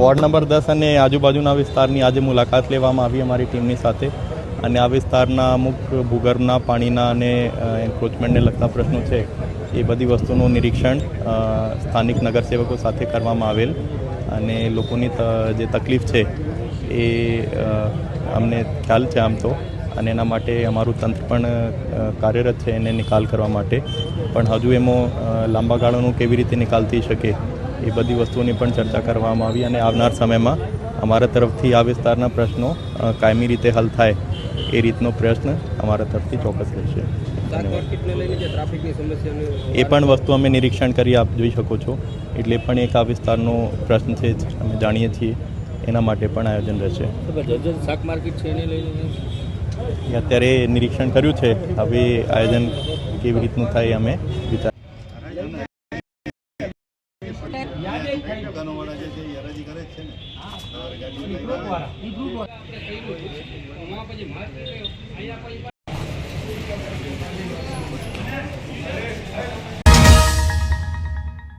Ward number 10 અને આજુબાજુના વિસ્તારની આજે મુલાકાત લેવામાં આવી અમારી ટીમની સાથે, અને આ વિસ્તારના અમુક ભૂગર્ભના પાણીના અને એન્ક્રોચમેન્ટને લગતા પ્રશ્નો છે એ બધી વસ્તુનું નિરીક્ષણ સ્થાનિક નગરસેવકો સાથે કરવામાં આવેલ, અને લોકોની જે તકલીફ છે એ અમને ખ્યાલ છે આમ તો, અને એના માટે અમારું તંત્ર પણ કાર્યરત છે એને નિકાલ કરવા માટે, પણ હજુ એમાં લાંબા ગાળાનું કેવી રીતે નિકાલ થઈ શકે એ બધી વસ્તુઓની પણ ચર્ચા કરવામાં આવી, અને આવનાર સમયમાં અમારા તરફથી આ વિસ્તારના પ્રશ્નો કાયમી રીતે હલ થાય એ રીતનો પ્રયત્ન અમારા તરફથી ચોક્કસ રહેશે. એ પણ વસ્તુ અમે નિરીક્ષણ કરી આપ જોઈ શકો છો, એટલે પણ એક આ વિસ્તારનો પ્રશ્ન છે અમે જાણીએ છીએ, એના માટે પણ આયોજન રહેશે. શાક માર્કેટ છે એને લઈને અત્યારે નિરીક્ષણ કર્યું છે, હવે આયોજન કેવી રીતનું થાય અમે વિચાર.